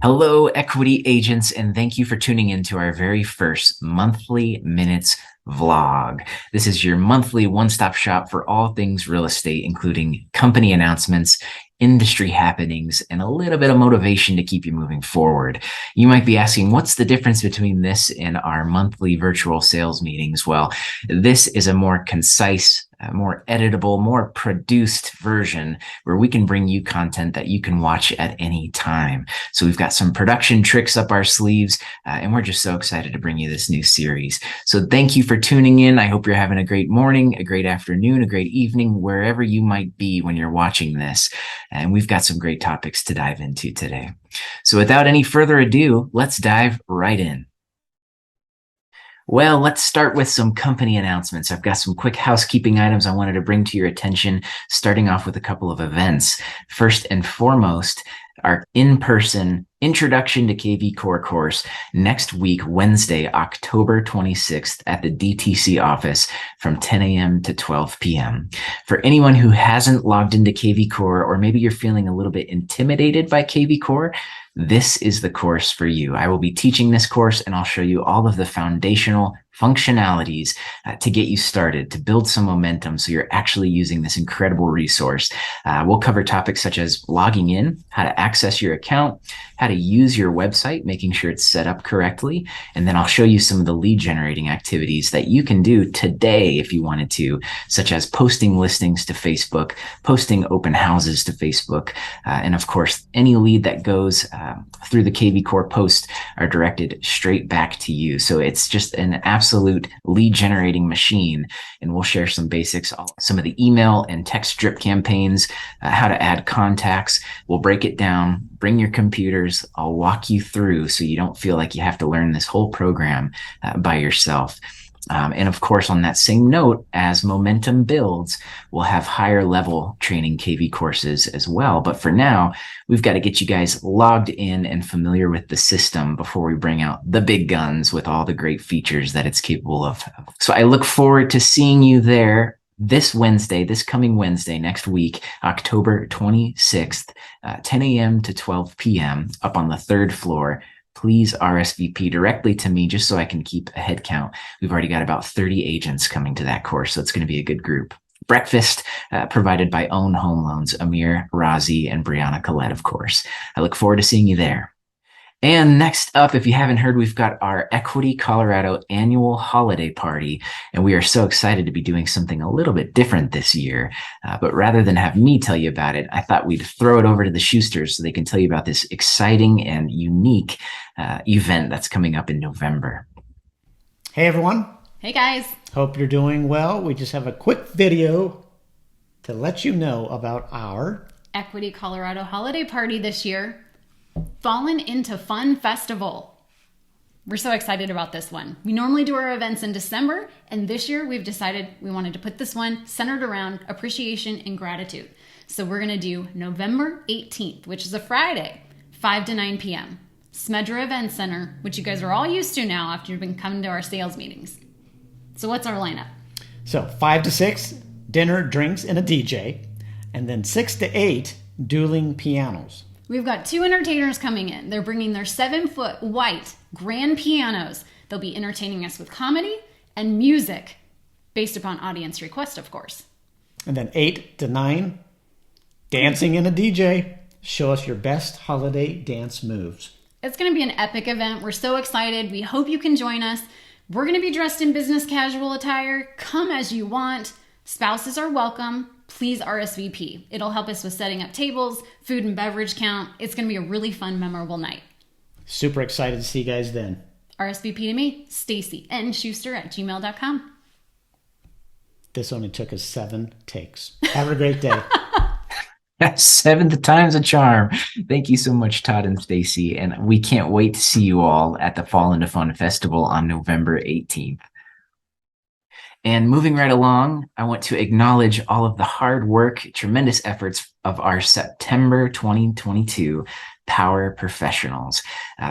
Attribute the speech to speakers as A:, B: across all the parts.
A: Hello, equity agents, and thank you for tuning in to our very first monthly minutes vlog. This is your monthly one-stop shop for all things real estate, including company announcements, industry happenings, and a little bit of motivation to keep you moving forward. You might be asking, what's the difference between this and our monthly virtual sales meetings? Well, this is a more concise, more editable, more produced version where we can bring you content that you can watch at any time. So we've got some production tricks up our sleeves, and we're just so excited to bring you this new series. So thank you for tuning in. I hope you're having a great morning, a great afternoon, a great evening, wherever you might be when you're watching this. And we've got some great topics to dive into today. So without any further ado, let's dive right in. Well, let's start with some company announcements. I've got some quick housekeeping items I wanted to bring to your attention, starting off with a couple of events. First and foremost, our in-person Introduction to kvCORE course next week, Wednesday, October 26th at the DTC office from 10 a.m. to 12 p.m. For anyone who hasn't logged into kvCORE, or maybe you're feeling a little bit intimidated by kvCORE, this is the course for you. I will be teaching this course, and I'll show you all of the foundational functionalities to get you started, to build some momentum so you're actually using this incredible resource. We'll cover topics such as logging in, how to access your account, how to use your website, making sure it's set up correctly, and then I'll show you some of the lead generating activities that you can do today if you wanted to, such as posting listings to Facebook, posting open houses to Facebook, and of course, any lead that goes through the kvCORE post are directed straight back to you. So it's just an absolute lead generating machine, and we'll share some basics, some of the email and text drip campaigns, how to add contacts. We'll break it down, bring your computers. I'll walk you through so you don't feel like you have to learn this whole program by yourself. And of course, on that same note, as momentum builds, we'll have higher level training KV courses as well. But for now, we've got to get you guys logged in and familiar with the system before we bring out the big guns with all the great features that it's capable of. So I look forward to seeing you there this Wednesday, this coming Wednesday, next week, October 26th, 10 a.m. to 12 p.m. up on the third floor. Please RSVP directly to me just so I can keep a head count. We've already got about 30 agents coming to that course, so it's going to be a good group. Breakfast provided by Own Home Loans, Amir, Razi, and Brianna Collette, of course. I look forward to seeing you there. And next up, if you haven't heard, we've got our Equity Colorado annual holiday party, and we are so excited to be doing something a little bit different this year. But rather than have me tell you about it, I thought we'd throw it over to the Schusters so they can tell you about this exciting and unique event that's coming up in November.
B: Hey, everyone.
C: Hey, guys.
B: Hope you're doing well. We just have a quick video to let you know about our
C: Equity Colorado holiday party this year. Fallen into Fun Festival. We're so excited about this one. We normally do our events in December, and this year we've decided we wanted to put this one centered around appreciation and gratitude. So we're going to do November 18th, which is a Friday, 5 to 9 p.m. Smedra Event Center, which you guys are all used to now after you've been coming to our sales meetings. So what's our lineup?
B: So 5 to 6, dinner, drinks, and a DJ. And then 6 to 8, dueling pianos.
C: We've got 2 entertainers coming in. They're bringing their 7-foot white grand pianos. They'll be entertaining us with comedy and music based upon audience request, of course.
B: And then 8 to 9, dancing and a DJ. Show us your best holiday dance moves.
C: It's going to be an epic event. We're so excited. We hope you can join us. We're going to be dressed in business casual attire. Come as you want. Spouses are welcome. Please RSVP. It'll help us with setting up tables, food and beverage count. It's going to be a really fun, memorable night.
B: Super excited to see you guys then.
C: RSVP to me, StacyNSchuster@gmail.com.
B: This only took us 7 takes. Have a great day.
A: 7th time's a charm. Thank you so much, Todd and Stacy. And we can't wait to see you all at the Fall into Fun Festival on November 18th. And moving right along, I want to acknowledge all of the hard work, tremendous efforts of our September 2022 Power Professionals.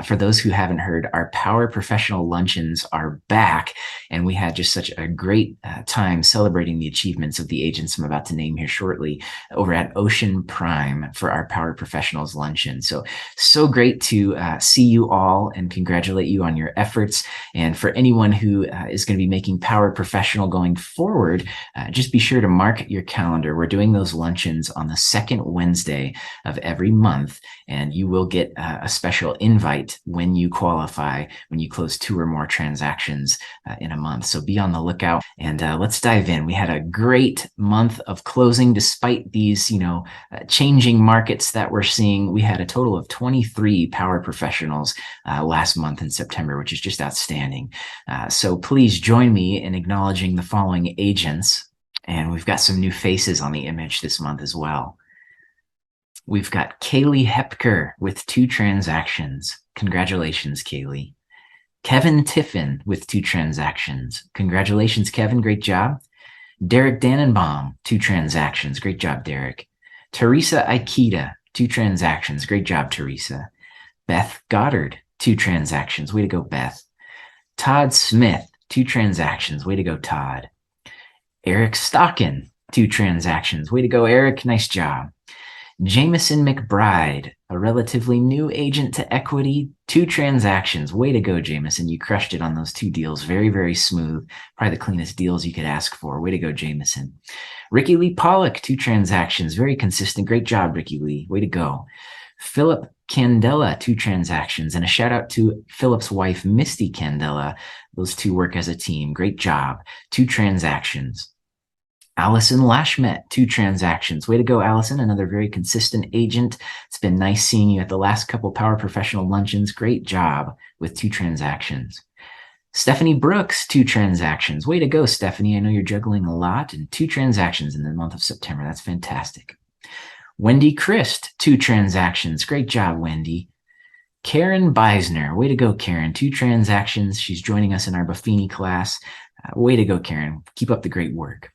A: For those who haven't heard, our Power Professional luncheons are back, and we had just such a great time celebrating the achievements of the agents I'm about to name here shortly over at Ocean Prime for our Power Professionals luncheon. So great to see you all and congratulate you on your efforts. And for anyone who is going to be making Power Professional going forward, just be sure to mark your calendar. We're doing those luncheons on the second Wednesday of every month, and you will get a special invite when you qualify, when you close 2 or more transactions in a month. So be on the lookout, and let's dive in. We had a great month of closing despite these, changing markets that we're seeing. We had a total of 23 Power Professionals last month in September, which is just outstanding. So please join me in acknowledging the following agents. And we've got some new faces on the image this month as well. We've got Kaylee Hepker with 2 transactions. Congratulations, Kaylee. Kevin Tiffin with 2 transactions. Congratulations, Kevin. Great job. Derek Dannenbaum, 2 transactions. Great job, Derek. Teresa Aikida, 2 transactions. Great job, Teresa. Beth Goddard, 2 transactions. Way to go, Beth. Todd Smith, 2 transactions. Way to go, Todd. Eric Stockin, 2 transactions. Way to go, Eric. Nice job. Jameson McBride, a relatively new agent to equity, 2 transactions. Way to go, Jameson. You crushed it on those 2 deals. Very, very smooth. Probably the cleanest deals you could ask for. Way to go, Jameson. Ricky Lee Pollock, 2 transactions. Very consistent. Great job, Ricky Lee. Way to go. Philip Candela, 2 transactions. And a shout out to Philip's wife, Misty Candela. Those 2 work as a team. Great job. 2 transactions. Allison Lashmet, 2 transactions. Way to go, Allison. Another very consistent agent. It's been nice seeing you at the last couple Power Professional luncheons. Great job with 2 transactions. Stephanie Brooks, 2 transactions. Way to go, Stephanie. I know you're juggling a lot, and 2 transactions in the month of September. That's fantastic. Wendy Christ, 2 transactions. Great job, Wendy. Karen Beisner. Way to go, Karen. 2 transactions. She's joining us in our Buffini class. Way to go, Karen. Keep up the great work.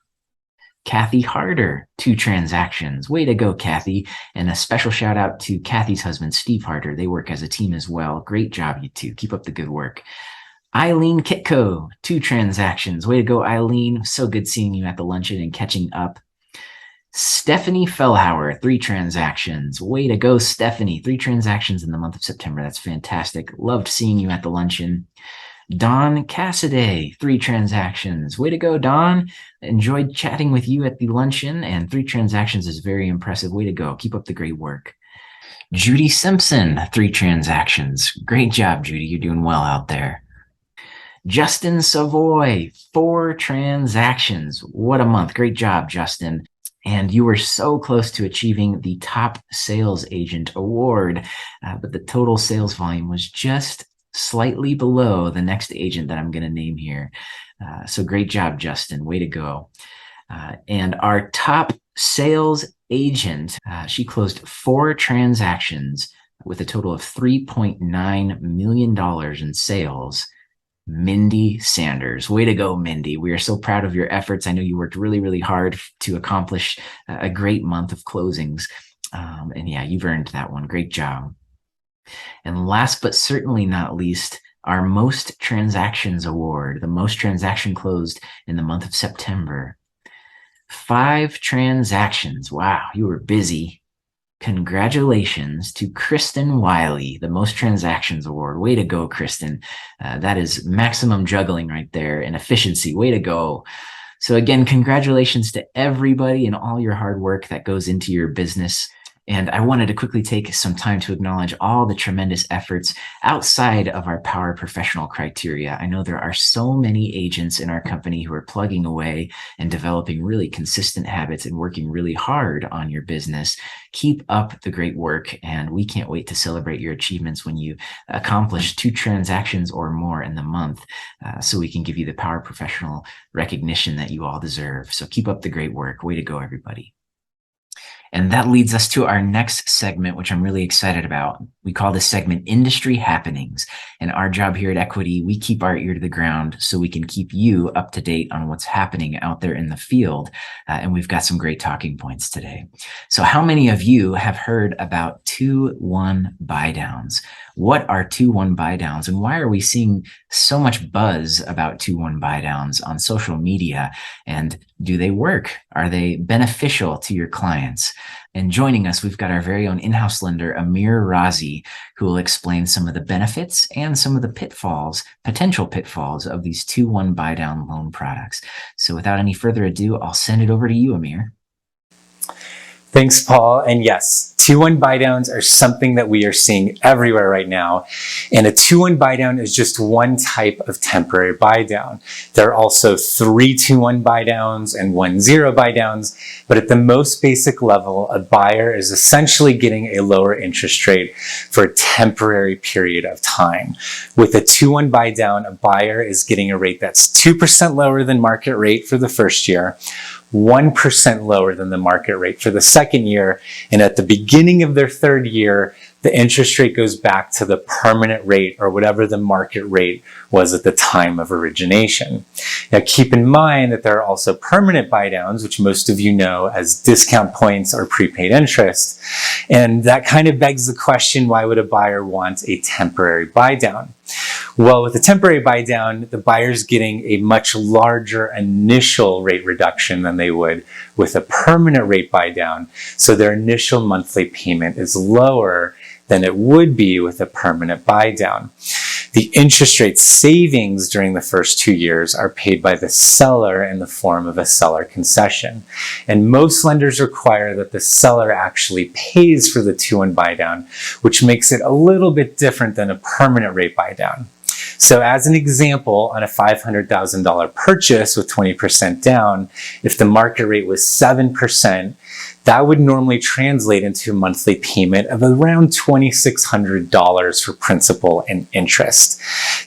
A: Kathy Harder, 2 transactions. Way to go, Kathy. And a special shout out to Kathy's husband, Steve Harder. They work as a team as well. Great job, you 2. Keep up the good work. Eileen Kitko, 2 transactions. Way to go, Eileen. So good seeing you at the luncheon and catching up. Stephanie Fellhauer, 3 transactions. Way to go, Stephanie. 3 transactions in the month of September. That's fantastic. Loved seeing you at the luncheon. Don Cassidy, 3 transactions. Way to go, Don. Enjoyed chatting with you at the luncheon, and 3 transactions is very impressive. Way to go. Keep up the great work. Judy Simpson, 3 transactions. Great job, Judy. You're doing well out there. Justin Savoy, 4 transactions. What a month. Great job, Justin. And you were so close to achieving the Top Sales Agent Award, but the total sales volume was just slightly below the next agent that I'm going to name here. So great job, Justin. Way to go. And our top sales agent, she closed 4 transactions with a total of $3.9 million in sales. Mindy Sanders. Way to go, Mindy. We are so proud of your efforts. I know you worked really, really hard to accomplish a great month of closings. And yeah, you've earned that one. Great job. And last but certainly not least, our Most Transactions Award, the most transaction closed in the month of September. 5 transactions. Wow, you were busy. Congratulations to Kristen Wiley, the Most Transactions Award. Way to go, Kristen. That is maximum juggling right there and efficiency. Way to go. So again, congratulations to everybody and all your hard work that goes into your business. And I wanted to quickly take some time to acknowledge all the tremendous efforts outside of our Power Professional criteria. I know there are so many agents in our company who are plugging away and developing really consistent habits and working really hard on your business. Keep up the great work, and we can't wait to celebrate your achievements when you accomplish 2 transactions or more in the month, so we can give you the Power Professional recognition that you all deserve. So keep up the great work. Way to go, everybody. And that leads us to our next segment, which I'm really excited about. We call this segment Industry Happenings. And our job here at Equity, we keep our ear to the ground so we can keep you up to date on what's happening out there in the field. And we've got some great talking points today. So how many of you have heard about 2-1 buy downs? What are 2-1 buy downs, and why are we seeing so much buzz about 2-1 buy downs on social media? And do they work? Are they beneficial to your clients? And joining us, we've got our very own in-house lender, Amir Razi, who will explain some of the benefits and some of the pitfalls, potential pitfalls of these 2-1 buy down loan products. So without any further ado, I'll send it over to you, Amir.
D: Thanks, Paul. And yes, 2-1 buy downs are something that we are seeing everywhere right now. And a 2-1 buy down is just one type of temporary buy down. There are also 3 2-1 buy downs and 1-0 buy downs. But at the most basic level, a buyer is essentially getting a lower interest rate for a temporary period of time. With a 2-1 buy down, a buyer is getting a rate that's 2% lower than market rate for the first year, 1% lower than the market rate for the second year, and at the beginning of their third year, the interest rate goes back to the permanent rate or whatever the market rate was at the time of origination. Now keep in mind that there are also permanent buy downs, which most of you know as discount points or prepaid interest. And that kind of begs the question, why would a buyer want a temporary buy down? Well, with a temporary buy down, the buyer's getting a much larger initial rate reduction than they would with a permanent rate buy down. So their initial monthly payment is lower than it would be with a permanent buy down. The interest rate savings during the first 2 years are paid by the seller in the form of a seller concession. And most lenders require that the seller actually pays for the 2-1 buy down, which makes it a little bit different than a permanent rate buy down. So as an example, on a $500,000 purchase with 20% down, if the market rate was 7%, that would normally translate into a monthly payment of around $2,600 for principal and interest.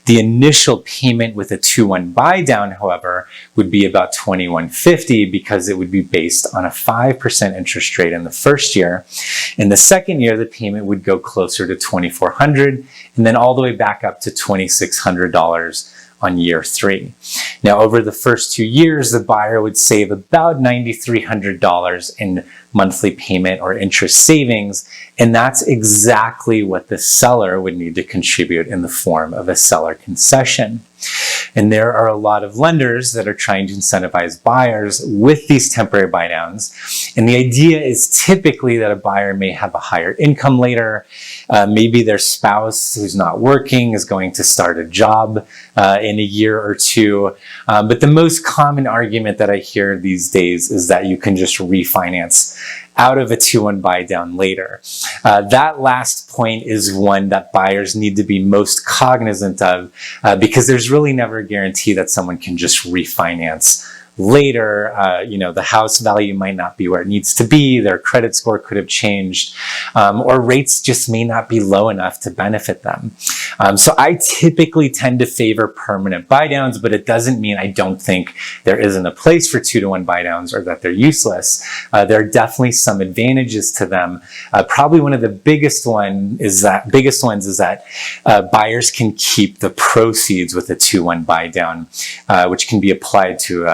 D: The initial payment with a 2-1 buy down, however, would be about $2,150 because it would be based on a 5% interest rate in the first year. In the second year, the payment would go closer to $2,400 and then all the way back up to $2,600 on year 3. Now, over the first 2 years, the buyer would save about $9,300 in monthly payment or interest savings, and that's exactly what the seller would need to contribute in the form of a seller concession. And there are a lot of lenders that are trying to incentivize buyers with these temporary buy downs. And the idea is typically that a buyer may have a higher income later. Maybe their spouse who's not working is going to start a job in a year or two. But the most common argument that I hear these days is that you can just refinance out of a 2-1 buy down later. That last point is one that buyers need to be most cognizant of because there's really never a guarantee that someone can just refinance later. The house value might not be where it needs to be, their credit score could have changed, or rates just may not be low enough to benefit them. So I typically tend to favor permanent buy downs, but it doesn't mean I don't think there isn't a place for 2-1 buy downs or that they're useless. There are definitely some advantages to them. Probably one of the biggest ones is that buyers can keep the proceeds with a 2-1 buy down, which can be applied to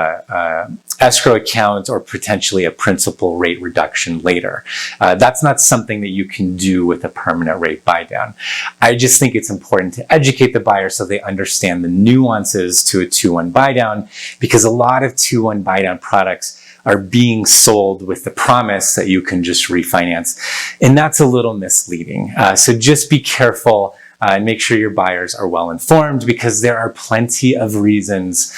D: escrow account or potentially a principal rate reduction later. That's not something that you can do with a permanent rate buy down. I just think it's important to educate the buyer so they understand the nuances to a 2-1 buy down, because a lot of 2-1 buy down products are being sold with the promise that you can just refinance. And that's a little misleading. So just be careful and make sure your buyers are well informed, because there are plenty of reasons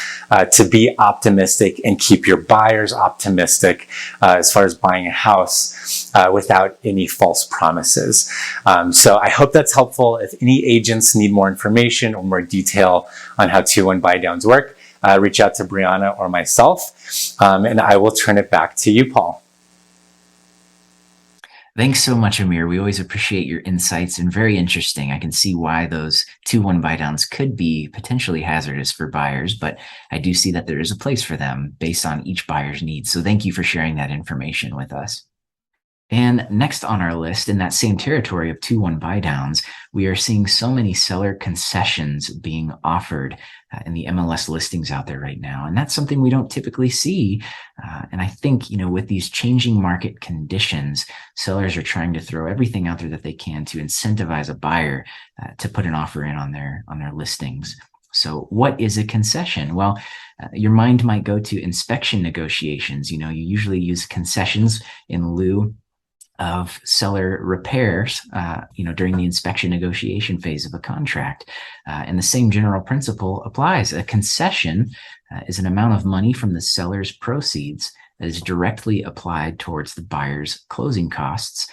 D: to be optimistic and keep your buyers optimistic as far as buying a house without any false promises. So I hope that's helpful. If any agents need more information or more detail on how 2-1 buy downs work, reach out to Brianna or myself, and I will turn it back to you, Paul.
A: Thanks so much, Amir. We always appreciate your insights, and very interesting. I can see why those 2-1 buy downs could be potentially hazardous for buyers, but I do see that there is a place for them based on each buyer's needs. So thank you for sharing that information with us. And next on our list, in that same territory of 2-1 buy downs, we are seeing so many seller concessions being offered in the MLS listings out there right now. And that's something we don't typically see. And I think, with these changing market conditions, sellers are trying to throw everything out there that they can to incentivize a buyer to put an offer in on their listings. So what is a concession? Well, your mind might go to inspection negotiations. You usually use concessions in lieu of seller repairs, during the inspection negotiation phase of a contract. And the same general principle applies. A concession is an amount of money from the seller's proceeds that is directly applied towards the buyer's closing costs,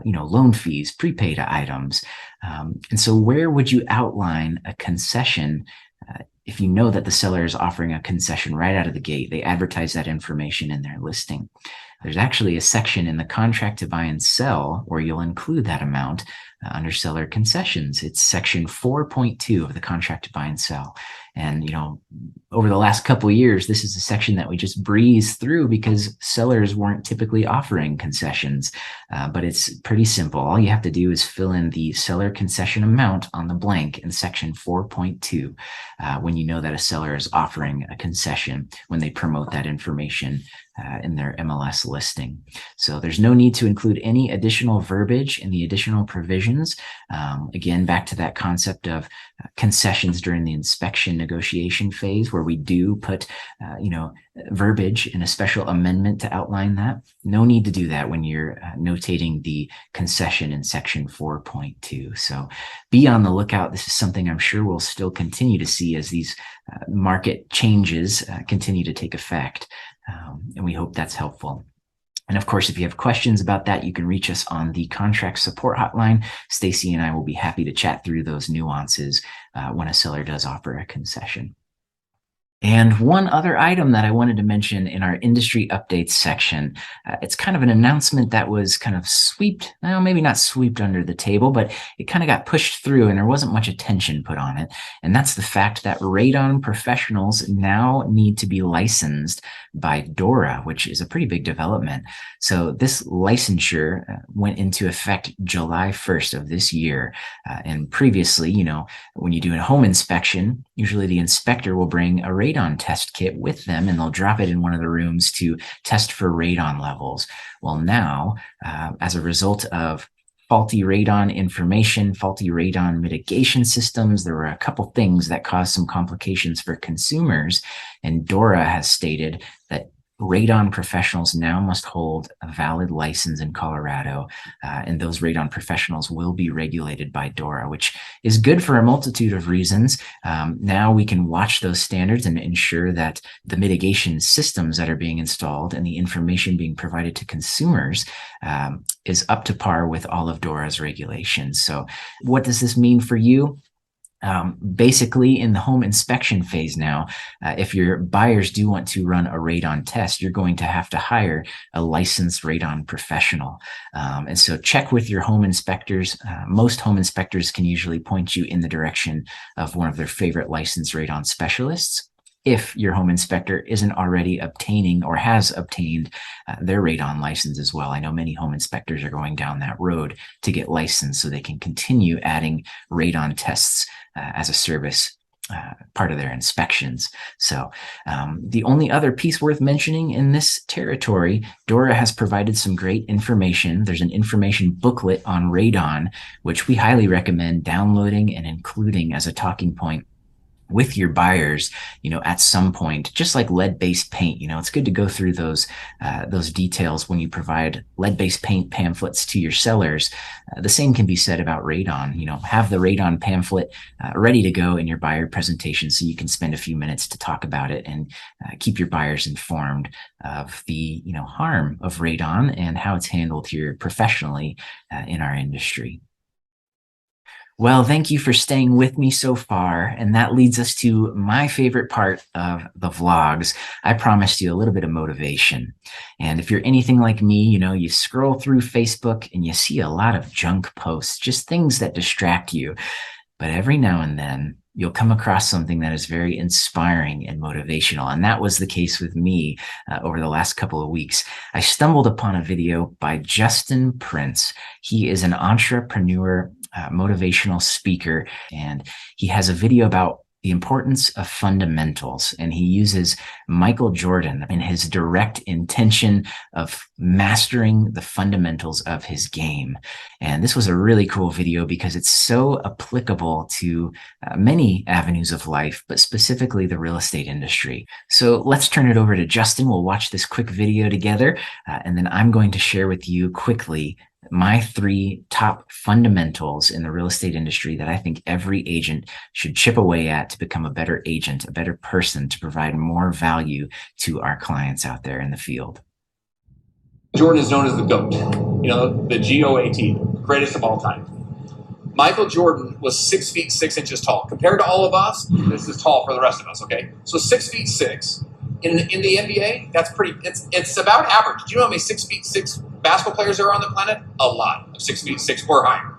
A: loan fees, prepaid items. And so where would you outline a concession if you know that the seller is offering a concession right out of the gate? They advertise that information in their listing. There's actually a section in the contract to buy and sell where you'll include that amount under seller concessions. It's section 4.2 of the contract to buy and sell. And, over the last couple of years, this is a section that we just breeze through because sellers weren't typically offering concessions. But it's pretty simple. All you have to do is fill in the seller concession amount on the blank in section 4.2 when you know that a seller is offering a concession when they promote that information in their MLS listing. So there's no need to include any additional verbiage in the additional provisions. Again, back to that concept of concessions during the inspection negotiation phase, where we do put, verbiage in a special amendment to outline that. No need to do that when you're notating the concession in section 4.2. So be on the lookout. This is something I'm sure we'll still continue to see as these market changes continue to take effect. And we hope that's helpful. And of course, if you have questions about that, you can reach us on the contract support hotline. Stacy and I will be happy to chat through those nuances when a seller does offer a concession. And one other item that I wanted to mention in our industry updates section, it's kind of an announcement that was kind of maybe not swept under the table, but it kind of got pushed through and there wasn't much attention put on it. And that's the fact that radon professionals now need to be licensed by DORA, which is a pretty big development. So this licensure went into effect July 1st of this year. And previously, when you do a home inspection, usually the inspector will bring a radon test kit with them and they'll drop it in one of the rooms to test for radon levels. Well, now, as a result of faulty radon information, faulty radon mitigation systems, there were a couple things that caused some complications for consumers. And DORA has stated that radon professionals now must hold a valid license in Colorado, and those radon professionals will be regulated by DORA, which is good for a multitude of reasons. Now we can watch those standards and ensure that the mitigation systems that are being installed and the information being provided to consumers is up to par with all of DORA's regulations. So what does this mean for you? Basically, in the home inspection phase now, if your buyers do want to run a radon test, you're going to have to hire a licensed radon professional. And so check with your home inspectors. Most home inspectors can usually point you in the direction of one of their favorite licensed radon specialists, if your home inspector isn't already obtaining or has obtained their radon license as well. I know many home inspectors are going down that road to get licensed so they can continue adding radon tests as a service part of their inspections. So the only other piece worth mentioning in this territory, DORA has provided some great information. There's an information booklet on radon, which we highly recommend downloading and including as a talking point with your buyers, at some point, just like lead-based paint, it's good to go through those details when you provide lead-based paint pamphlets to your sellers. The same can be said about radon. Have the radon pamphlet ready to go in your buyer presentation so you can spend a few minutes to talk about it and keep your buyers informed of the, harm of radon and how it's handled here professionally in our industry. Well, thank you for staying with me so far. And that leads us to my favorite part of the vlogs. I promised you a little bit of motivation. And if you're anything like me, you scroll through Facebook and you see a lot of junk posts, just things that distract you. But every now and then, you'll come across something that is very inspiring and motivational. And that was the case with me over the last couple of weeks. I stumbled upon a video by Justin Prince. He is an entrepreneur, motivational speaker, and he has a video about the importance of fundamentals. And he uses Michael Jordan in his direct intention of mastering the fundamentals of his game. And this was a really cool video because it's so applicable to many avenues of life, but specifically the real estate industry. So let's turn it over to Justin. We'll watch this quick video together, and then I'm going to share with you quickly my 3 top fundamentals in the real estate industry that I think every agent should chip away at to become a better agent, a better person, to provide more value to our clients out there in the field.
E: Jordan is known as the GOAT, the GOAT, greatest of all time. Michael Jordan was 6 feet 6 inches tall. Compared to all of us, this is tall for the rest of us, okay? So 6 feet 6. In the NBA, that's it's about average. Do you know how many 6 feet 6 basketball players there are on the planet? A lot of 6 feet 6 or higher.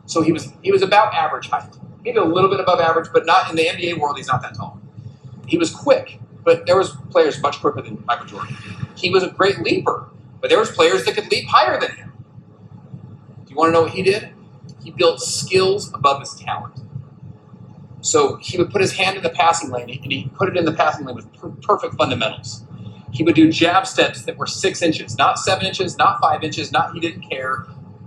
E: So he was about average height. Maybe a little bit above average, but not in the NBA world, he's not that tall. He was quick, but there was players much quicker than Michael Jordan. He was a great leaper, but there was players that could leap higher than him. Do you want to know what he did? He built skills above his talent. So he would put his hand in the passing lane, and he put it in the passing lane with perfect fundamentals. He would do jab steps that were 6 inches, not 7 inches, not 5 inches, he didn't care.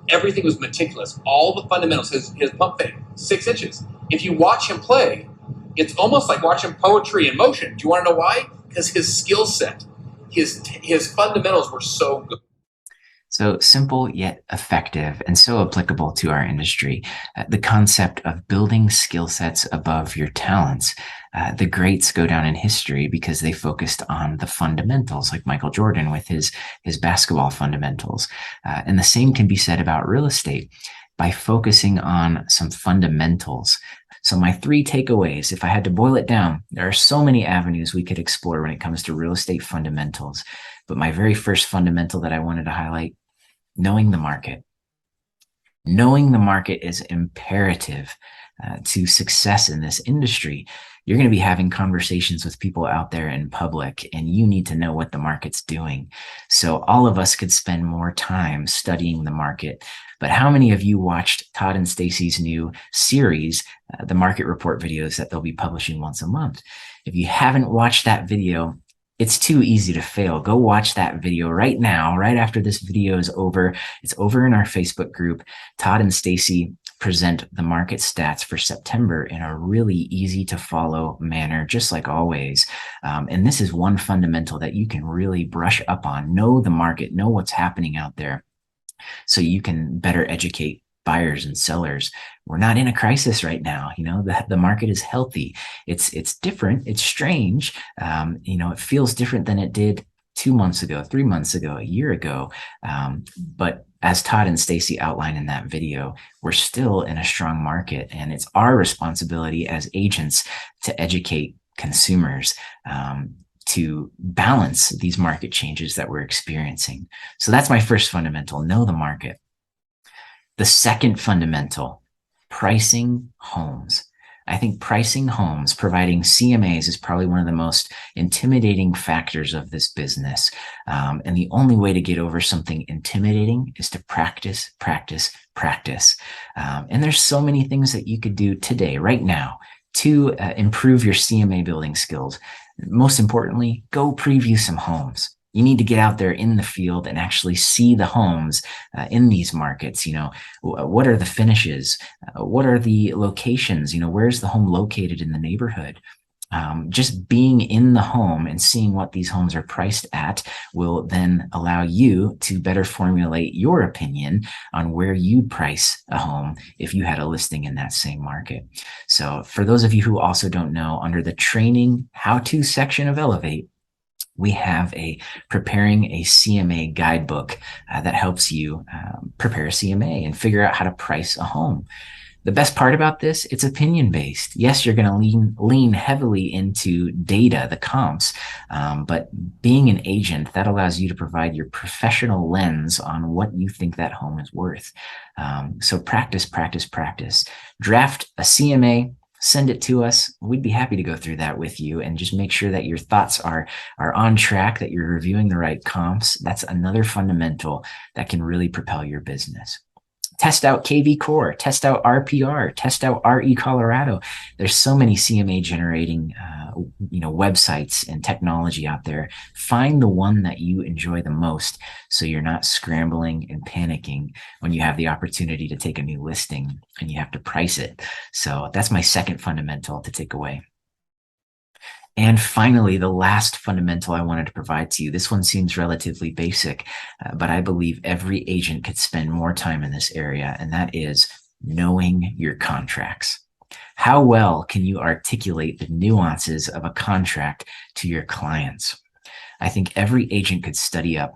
E: Everything was meticulous. All the fundamentals, his pump fake, 6 inches. If you watch him play, it's almost like watching poetry in motion. Do you want to know why? Because his skill set, his fundamentals were so good.
A: So simple yet effective and so applicable to our industry. The concept of building skill sets above your talents. The greats go down in history because they focused on the fundamentals, like Michael Jordan with his basketball fundamentals. And the same can be said about real estate by focusing on some fundamentals. So my 3 takeaways, if I had to boil it down, there are so many avenues we could explore when it comes to real estate fundamentals. But my very first fundamental that I wanted to highlight, knowing the market. Knowing the market is imperative to success in this industry. You're going to be having conversations with people out there in public, and you need to know what the market's doing. So all of us could spend more time studying the market. But how many of you watched Todd and Stacy's new series, the market report videos that they'll be publishing once a month? If you haven't watched that video, it's too easy to fail. Go watch that video right now, right after this video is over. It's over in our Facebook group. Todd and Stacy present the market stats for September in a really easy to follow manner, just like always. And this is one fundamental that you can really brush up on. Know the market, know what's happening out there so you can better educate buyers and sellers. We're not in a crisis right now. The market is healthy. It's different. It's strange. It feels different than it did 2 months ago, 3 months ago, a year ago. But as Todd and Stacy outline in that video, we're still in a strong market, and it's our responsibility as agents to educate consumers to balance these market changes that we're experiencing. So that's my first fundamental, know the market. The second fundamental, pricing homes. I think pricing homes, providing CMAs, is probably one of the most intimidating factors of this business. And the only way to get over something intimidating is to practice, practice, practice. And there's so many things that you could do today, right now, to improve your CMA building skills. Most importantly, go preview some homes. You need to get out there in the field and actually see the homes in these markets. What are the finishes? What are the locations? Where's the home located in the neighborhood? Just being in the home and seeing what these homes are priced at will then allow you to better formulate your opinion on where you'd price a home if you had a listing in that same market. So for those of you who also don't know, under the training how-to section of Elevate, we have preparing a CMA guidebook that helps you prepare a CMA and figure out how to price a home. The best part about this, it's opinion-based. Yes, you're going to lean heavily into data, the comps, but being an agent, that allows you to provide your professional lens on what you think that home is worth. So practice, practice, practice. Draft a CMA send it to us. We'd be happy to go through that with you and just make sure that your thoughts are on track, that you're reviewing the right comps. That's another fundamental that can really propel your business. Test out kvCORE, test out RPR, test out RE Colorado. There's so many CMA generating, websites and technology out there. Find the one that you enjoy the most, so you're not scrambling and panicking when you have the opportunity to take a new listing and you have to price it. So that's my second fundamental to take away. And finally, the last fundamental I wanted to provide to you. This one seems relatively basic, but I believe every agent could spend more time in this area, and that is knowing your contracts. How well can you articulate the nuances of a contract to your clients? I think every agent could study up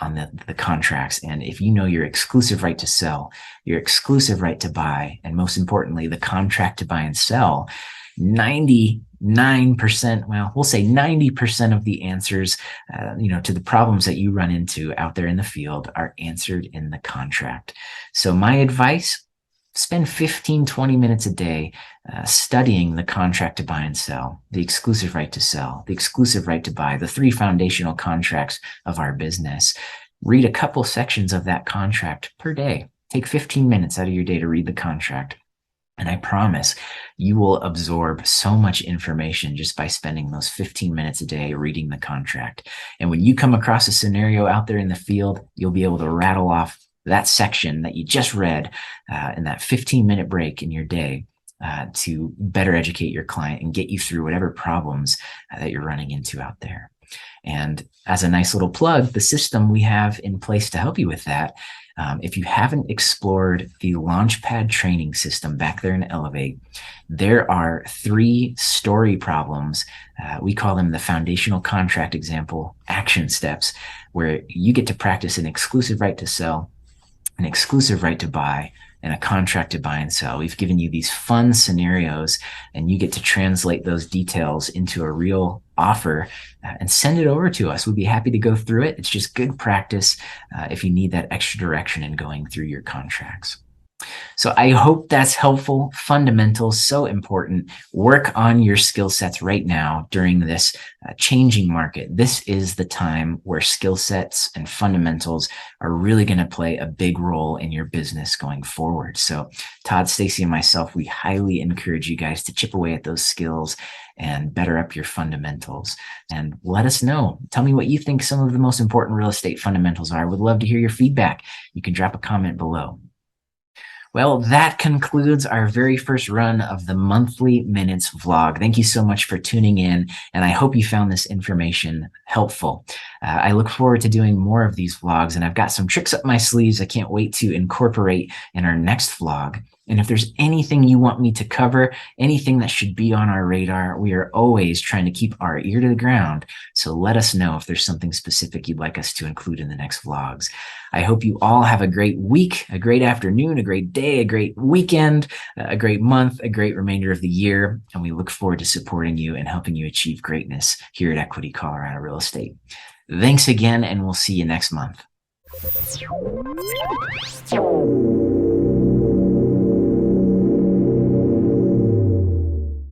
A: on the contracts. And if you know your exclusive right to sell, your exclusive right to buy, and most importantly, the contract to buy and sell, 99%, well, we'll say 90% of the answers, to the problems that you run into out there in the field are answered in the contract. So my advice, spend 15, 20 minutes a day studying the contract to buy and sell, the exclusive right to sell, the exclusive right to buy, the 3 foundational contracts of our business. Read a couple sections of that contract per day. Take 15 minutes out of your day to read the contract. And I promise you will absorb so much information just by spending those 15 minutes a day reading the contract. And when you come across a scenario out there in the field, you'll be able to rattle off that section that you just read in that 15-minute break in your day to better educate your client and get you through whatever problems that you're running into out there. And as a nice little plug, the system we have in place to help you with that, if you haven't explored the Launchpad training system back there in Elevate, there are 3 story problems. We call them the foundational contract example action steps, where you get to practice an exclusive right to sell, an exclusive right to buy, and a contract to buy and sell. We've given you these fun scenarios, and you get to translate those details into a real offer and send it over to us. We'd be happy to go through it. It's just good practice if you need that extra direction in going through your contracts. So I hope that's helpful. Fundamentals, so important. Work on your skill sets right now during this changing market. This is the time where skill sets and fundamentals are really going to play a big role in your business going forward. So Todd, Stacy, and myself, we highly encourage you guys to chip away at those skills and better up your fundamentals. And let us know. Tell me what you think some of the most important real estate fundamentals are. Would love to hear your feedback. You can drop a comment below. Well, that concludes our very first run of the Monthly Minutes vlog. Thank you so much for tuning in, and I hope you found this information helpful. I look forward to doing more of these vlogs, and I've got some tricks up my sleeves I can't wait to incorporate in our next vlog. And if there's anything you want me to cover, anything that should be on our radar, we are always trying to keep our ear to the ground. So let us know if there's something specific you'd like us to include in the next vlogs. I hope you all have a great week, a great afternoon, a great day, a great weekend, a great month, a great remainder of the year. And we look forward to supporting you and helping you achieve greatness here at Equity Colorado Real Estate. Thanks again, and we'll see you next month.